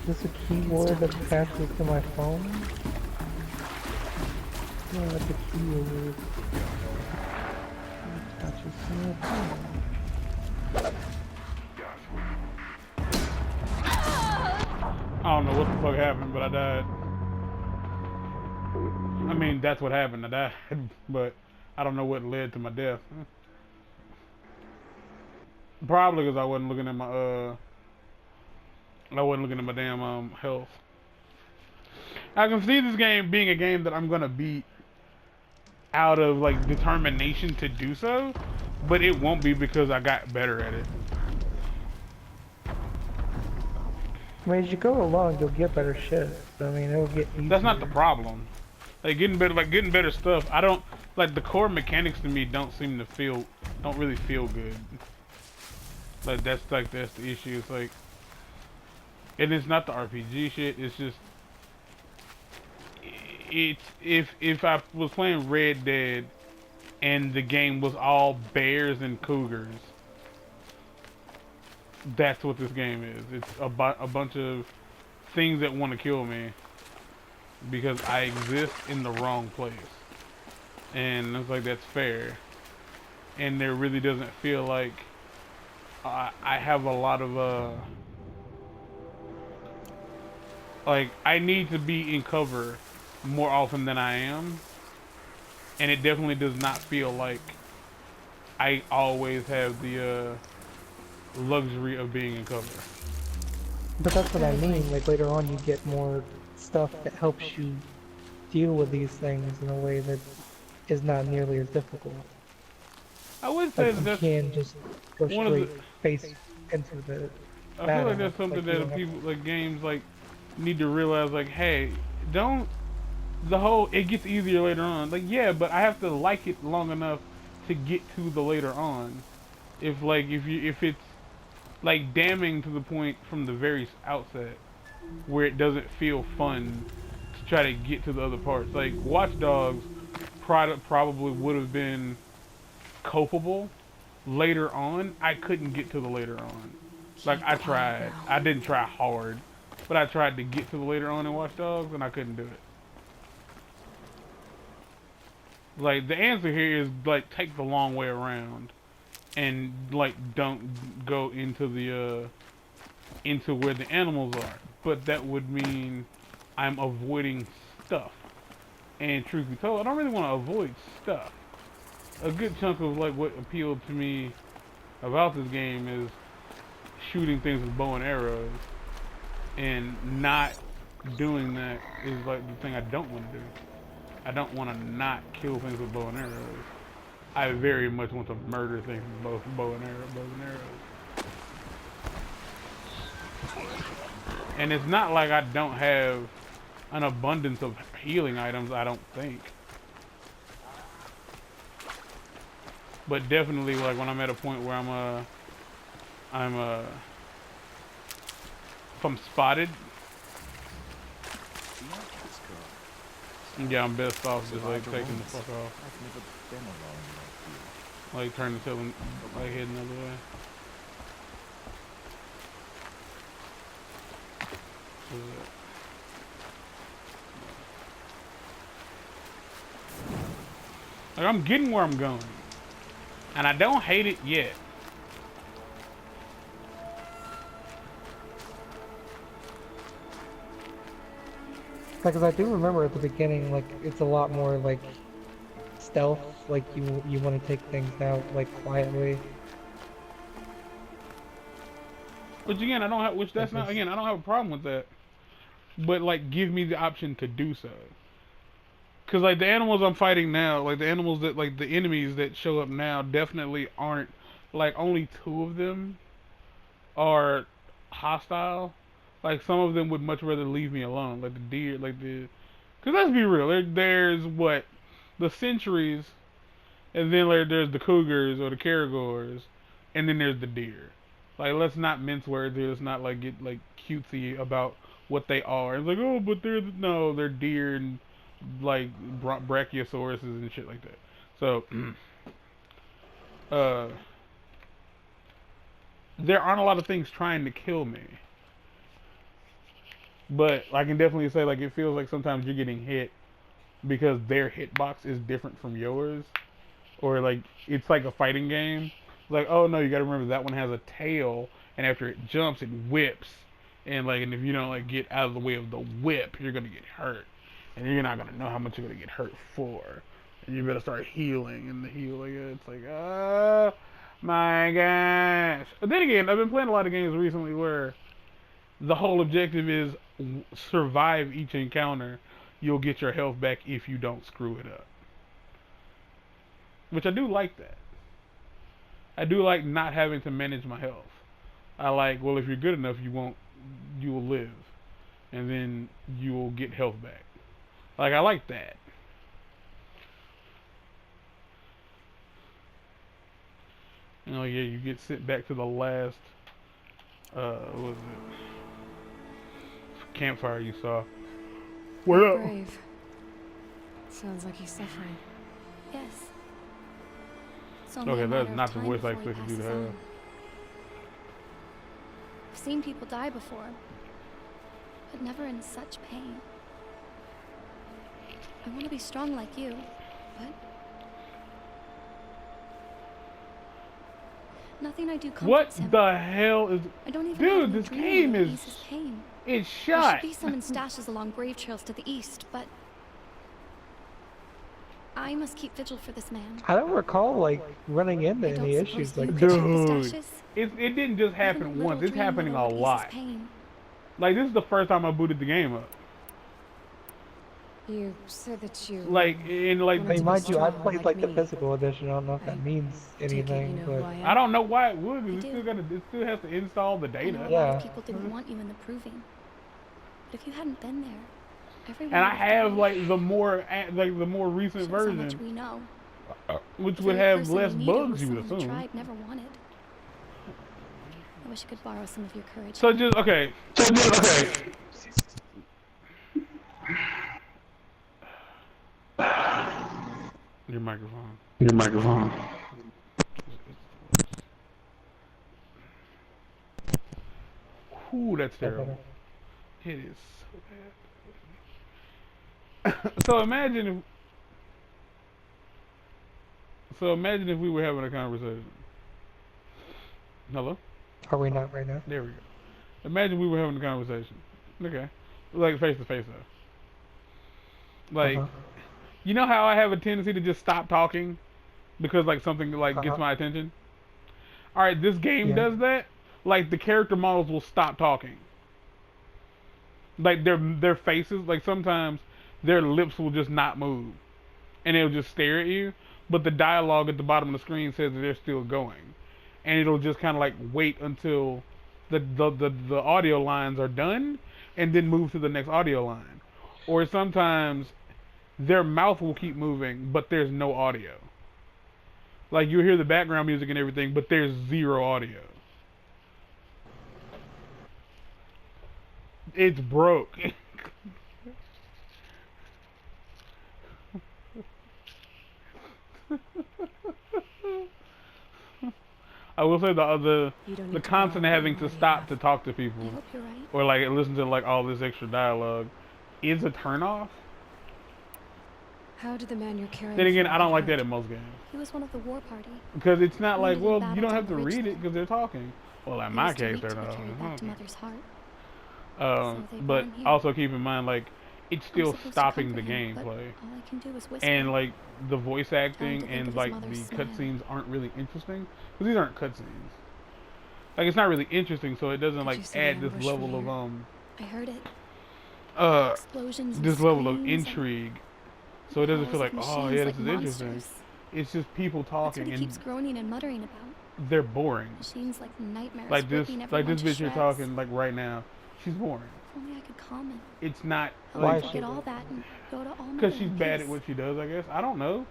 this a keyword that attaches to my phone? No, that's a keyword. Attaches to my phone. I don't know what the fuck happened, but I died. I mean, that's what happened. I died, but I don't know what led to my death. Probably because I wasn't looking at my damn health. I can see this game being a game that I'm gonna beat out of like determination to do so, but it won't be because I got better at it. I mean, as you go along, you'll get better shit. I mean, it'll get easier. That's not the problem. Like getting better stuff. I don't like the core mechanics to me don't really feel good. Like that's the issue. It's like, and it's not the RPG shit. It's just if I was playing Red Dead and the game was all bears and cougars, that's what this game is. It's a bunch of things that want to kill me because I exist in the wrong place, and it's like that's fair. And there really doesn't feel like I have a lot of like I need to be in cover more often than I am, and it definitely does not feel like I always have the luxury of being in cover. But that's what I mean. Like later on, you get more stuff that helps you deal with these things in a way that is not nearly as difficult. I would say Like you that's can just go one of straight the. face into the I feel battle. like that's something Like, that people like games like need to realize. Like, hey, don't the whole it gets easier later on. Like, yeah, but I have to like it long enough to get to the later on. If it's like damning to the point from the very outset where it doesn't feel fun to try to get to the other parts. Like Watch Dogs probably would have been culpable later on. I couldn't get to the later on. Like I tried. I didn't try hard, but I tried to get to the later on in Watch Dogs and I couldn't do it. Like the answer here is like take the long way around and like don't go into the into where the animals are. But that would mean I'm avoiding stuff. And truth be told, I don't really want to avoid stuff. A good chunk of like what appealed to me about this game is shooting things with bow and arrows, and not doing that is like the thing I don't want to do. I don't want to not kill things with bow and arrows. I very much want to murder things with bow and arrows. And it's not like I don't have an abundance of healing items, I don't think. But definitely, like when I'm at a point where if I'm spotted, yeah, I'm best off just like taking the fuck off. Like turning to like heading the other way. Like I'm getting where I'm going, and I don't hate it yet. Like, 'cause I do remember at the beginning, like it's a lot more like stealth. Like you want to take things out like quietly. Which again, I don't have. Which that's not. Again, I don't have a problem with that. But like, give me the option to do so. Cause like the animals I'm fighting now, like the animals that like the enemies that show up now, definitely aren't like only 2 of them are hostile. Like some of them would much rather leave me alone. Like the deer, like the. Cause let's be real, there's what the centuries, and then like there's the cougars or the caragors, and then there's the deer. Like let's not mince words here. Let's not like get like cutesy about what they are. It's like oh, but they're deer and like brachiosauruses and shit like that. So, there aren't a lot of things trying to kill me. But I can definitely say like it feels like sometimes you're getting hit because their hitbox is different from yours, or like it's like a fighting game. Like, oh no, you got to remember that one has a tail, and after it jumps, it whips, and if you don't like get out of the way of the whip, you're gonna get hurt, and you're not gonna know how much you're gonna get hurt for, and you better start healing, and the healing, it's like, oh my gosh. But then again, I've been playing a lot of games recently where the whole objective is survive each encounter. You'll get your health back if you don't screw it up. Which I do like that. I do like not having to manage my health. I like, well, if you're good enough, you will live. And then you will get health back. Like, I like that. Yeah, you get sent back to the last, what was it? Campfire you saw. What up? Brave. Sounds like he's suffering. Yes. Okay, that's not the voice I expected you to have. I've seen people die before, but never in such pain. I want to be strong like you, but nothing I do comforts him. What the hell is... I don't even Dude, have this dream game that is... eases pain. It's There shot. should be some in stashes along grave trails to the east, but I must keep vigil for this man. I don't recall like running into I don't any suppose issues you like could that. check the Dude. stashes? It didn't just Even happen a once. little It's dream happening that a eases lot. pain. Like, this is the first time I booted the game up. You said that you... Like, in like... I mean, mind you, I Strong played like like the me. physical edition. I don't know if that I means take it you anything, know but who I am? I don't know why it would, I because do. it still has to install the I know data. a lot Yeah. of people didn't want you in the proving. But if you hadn't been there, everyone And I would have, died. like, the more recent Shows how much version, we know. which The would very have person less we needed bugs, was you would someone the assume. tribe never wanted. I wish I could borrow some of your courage. So just, okay. Your microphone. Ooh, that's terrible. It is so bad. So imagine if we were having a conversation. Hello? are we not right now? There we go. Imagine we were having a conversation. Okay. Like face to face though. Like, you know how I have a tendency to just stop talking because like something like gets my attention? Alright, this game does that. Like the character models will stop talking. Like their faces, like sometimes their lips will just not move. And they'll just stare at you. But the dialogue at the bottom of the screen says that they're still going. And it'll just kinda like wait until the audio lines are done and then move to the next audio line. Or sometimes their mouth will keep moving, but there's no audio. Like you'll hear the background music and everything, but there's zero audio. It's broke. I will say the constant having to stop to talk to I people hope you're right. or like listen to like all this extra dialogue is a turnoff. How did the man you're carrying... Then again, for I don't get like that hurt? in most games He was one of the war party. because it's not like, Wounded in well, battle you don't to have to enrich read it them. because they're talking. Well, in He my was too case, weak they're to be not. carried back to Mother's heart. Um, So they but brought him here. also keep in mind, like, it's I'm still supposed to stopping the comfort him, but gameplay. all I can do is whisper. And like the voice acting think and of his like mother's the smile. cutscenes aren't really interesting because these aren't cutscenes. Like it's not really interesting, so it doesn't Did like you see add the this ambush level from of here? I heard it. uh Explosions and this level of screams and intrigue. So it doesn't feel howls like, of oh machines yeah, like this is interesting. monsters. It's just people That's what talking he and keeps groaning and muttering about. they're boring. Machines like nightmares. Like this ripping bitch everyone to you're shreds. talking like right now. She's boring. If only I could calm him. It's not Help Why him is she forget all boring? that and go to all because she's bad at what she does, I guess. I don't know.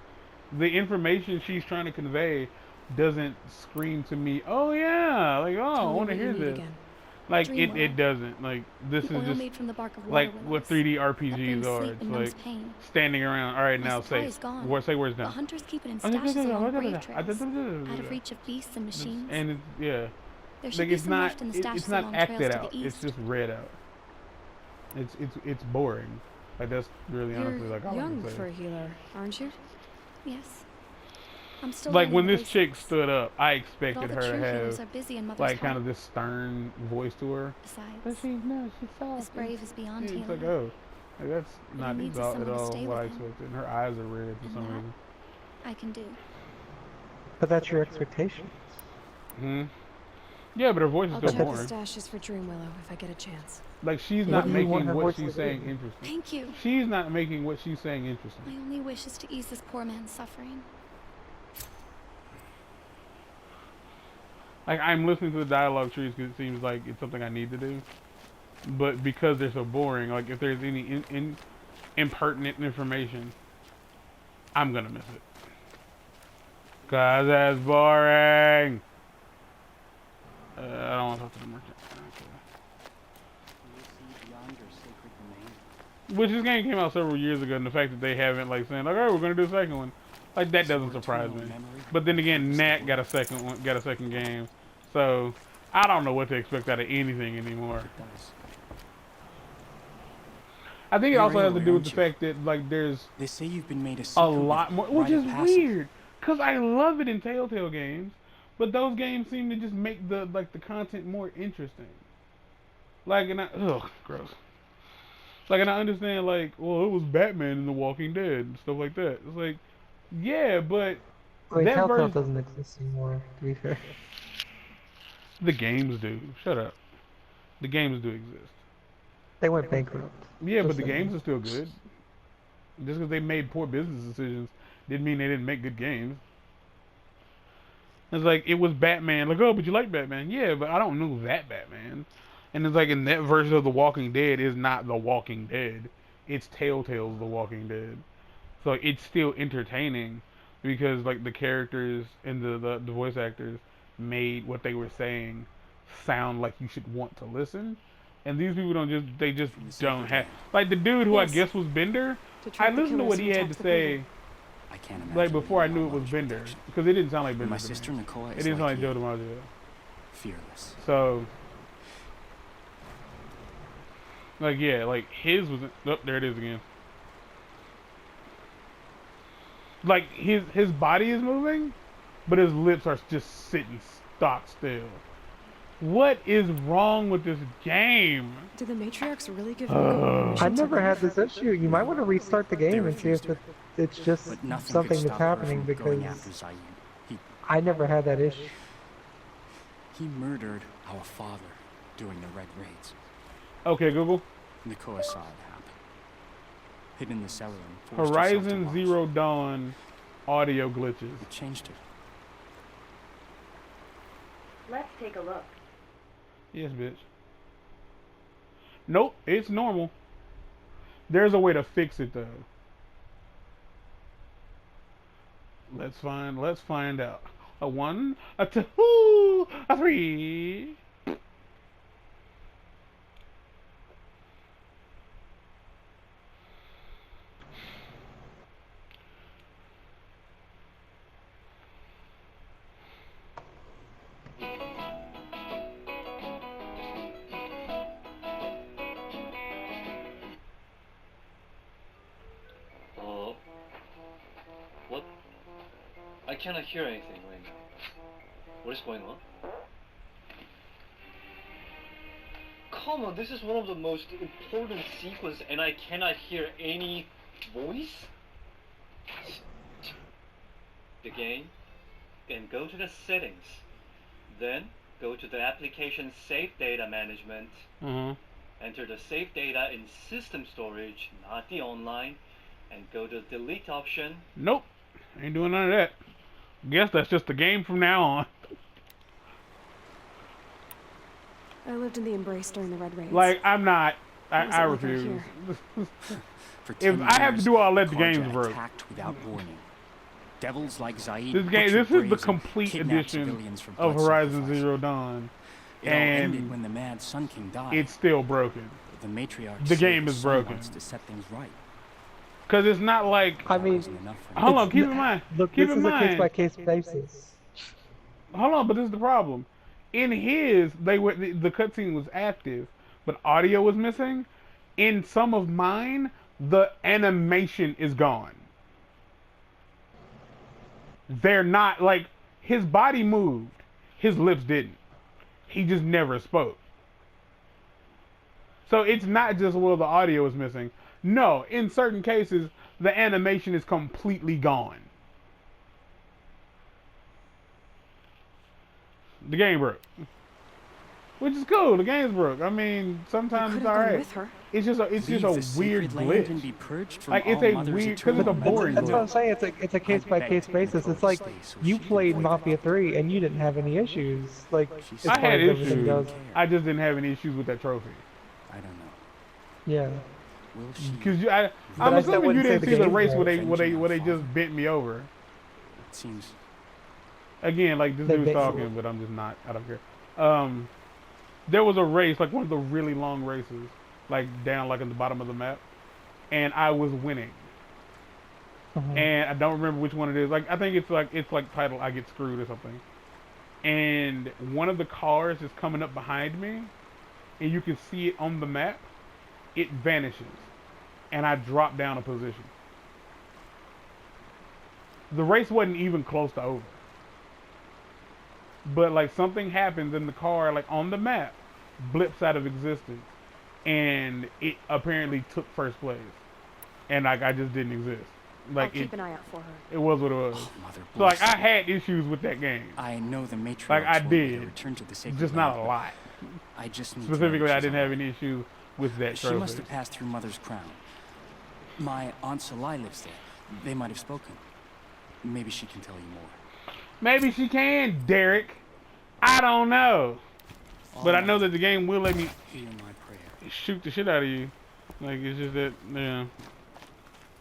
The information she's trying to convey doesn't scream to me, oh yeah, like, oh, I Tell me want to what you hear need this. again. Like, Dream it world. doesn't. Like, this The is oil just made from the bark of like water what lilies. 3D That brings RPGs are. sleep It's and like numbs pain. standing around, alright, My now supply say, is gone. say where's The down. hunters keep it in stashes along grave trails, out of reach of beasts and machines. And it's, yeah. There should Like, be it's some not, left in the stashes it's not along acted trails to out. the It's east. just read out. It's boring. Like that's really honestly like all I young can say. for a healer, aren't you? Yes. I'm still Like learning when the this chick basics. stood up, I But all expected the her to true healers have are busy in Mother's like kind heart. of this stern voice to her. But Besides, she's soft. this brave is beyond It's like healing. oh, like, that's What he not needs at is all, someone to stay what with I him. expected. And her eyes are red for And some that reason. I can do. But that's your expectation. Hmm. Yeah, but her voice is I'll still check the boring. stashes for Dream Willow if I get a chance. Like she's What not do you want making her what voice she's to saying be? interesting. Thank you. She's not making what she's saying interesting. My only wish is to ease this poor man's suffering. Like I'm listening to the dialogue trees because it seems like it's something I need to do, but because they're so boring, like if there's any impertinent information, I'm gonna miss it. Cause that's boring. I don't want to talk to the merchant. Which this game came out several years ago, and the fact that they haven't like saying like, "Oh, we're gonna do a second one," like that doesn't surprise me. But then again, Nat got a second game, so I don't know what to expect out of anything anymore. I think it also has to do with the fact that like there's They say you've been made a lot more, which is passive. weird, cause I love it in Telltale games, but those games seem to just make the content more interesting. Like and gross. Like and I understand like, well, it was Batman in The Walking Dead and stuff like that. It's like, yeah, but I mean, that Telltale version, doesn't exist anymore, to be fair. the games do. Shut up. The games do exist. They went bankrupt. Yeah, but Just the saying. games are still good. Just because they made poor business decisions didn't mean they didn't make good games. It's like, it was Batman. Like, oh, but you like Batman. Yeah, but I don't know that Batman. And it's like, in that version of The Walking Dead is not The Walking Dead. It's Telltale's The Walking Dead. So it's still entertaining because, like, the characters and the voice actors made what they were saying sound like you should want to listen. And these people they just don't have... Like, the dude who I Yes. guess was Bender, To I track the listened to killers what who he had to attacked the say... people. I can't imagine Like before I being knew it on was Mother's Bender, protection. because it didn't sound like Bender. My to me. sister Nicola It is didn't like sound like you, Joe DiMaggio. fearless. So, like yeah, like his was. Oh, there it is again. Like his body is moving, but his lips are just sitting stock still. What is wrong with this game? Do the matriarchs really give Nico permission I've to never had leave? this issue. You might want to restart the game and see if it's just But nothing something could that's stop her happening from going because after Zaid. I never had that issue. He murdered our father during the Red Raids. Okay, Google. Nicola saw it happen. Hid in the cellar and forced herself to Horizon watch. Zero Dawn audio glitches. It changed her. Let's take a look. Yes, bitch. Nope, it's normal. There's a way to fix it though. Let's find out. A 1, a 2, a 3. What? I cannot hear anything right now. What is going on? Come on, this is one of the most important sequences and I cannot hear any voice? The game, and go to the settings. Then, go to the application Save Data Management. Enter the save data in system storage, not the online, and go to the delete option. Nope, ain't doing none of that. Guess that's just the game from now on. I lived in the Embrace during the Red Raids. Like I'm not. What was I it like out refuse. here? For If 10 I have to years, do all that, the Kharja game's broke. attacked without warning. Devils like Zaid. This game. butchered This is the braves and complete kidnapped edition civilians for of blood Horizon sacrifice. Zero Dawn, It all ended and when the Mad Sun King died. it's still broken. The matriarch the said game the is sun broken. wants to set things right. Cause it's not like. I That mean, wasn't enough for Hold me. on, keep in mind. Look, Keep this in is a mind. case-by-case basis. Hold on, but this is the problem. In his, the cutscene was active, but audio was missing. In some of mine, the animation is gone. They're not like his body moved, his lips didn't. He just never spoke. So it's not just, well, the audio is missing. No, in certain cases, the animation is completely gone. The game broke. Which is cool, the game's broke. I mean, sometimes it's alright. It's just a weird glitch. Like, it's a weird, because it's a boring That's what I'm glitch. saying. It's a case by case basis. It's like you played Mafia 3 and you didn't have any issues. Like as I far had as everything issues. goes. I just didn't have any issues with that trophy. I don't know. Yeah. Will she? Because But I'm I still assuming you wouldn't say didn't the see the game's race broke. where they just bent me over. It seems Again, like this They dude's bent you talking, but I'm just not. I don't care. There was a race, like one of the really long races, like down like in the bottom of the map, and I was winning. And I don't remember which one it is. Like I think it's like titled "I Get Screwed" or something. And one of the cars is coming up behind me, and you can see it on the map. It vanishes, and I drop down a position. The race wasn't even close to over. But like something happens in the car, like on the map, blips out of existence, and it apparently took first place, and like I just didn't exist. Like I'll keep an eye out for her. it was what it was. oh, Mother So like I bless you. had issues with that game, I know the matriarchs like I want me to did, return to the sacred just not land, a but lot. I just need to know Specifically, if I she's didn't have alright. any issues with that She trophy. must have passed through Mother's crown. My Aunt Salai lives there. They might have spoken. Maybe she can tell you more. Maybe she can, Derek. I don't know, but I know that the game will let me Hear my prayer. shoot the shit out of you. Like it's just that, yeah,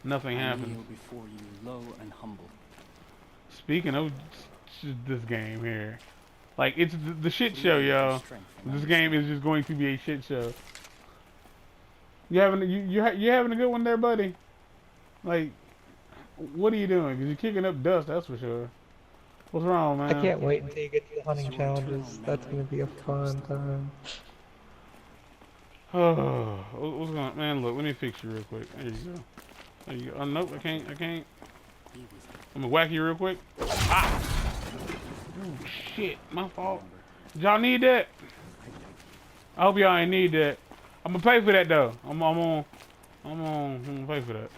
nothing I happens. kneel before you, low and humble. Speaking of this game here, like it's the shit show, y'all. This game is just going to be a shit show. You having you having a good one there, buddy? Like, what are you doing? Cause you're kicking up dust, that's for sure. What's wrong, man? I can't wait until you get to the hunting challenges. That's gonna be a fun time. Oh, what's going on? Man, look, let me fix you real quick. There you go. There you go. Oh, nope, I can't. I'm gonna whack you real quick. Ah! Oh, shit, my fault. Y'all need that? I hope y'all ain't need that. I'm gonna pay for that though. I'm gonna pay for that.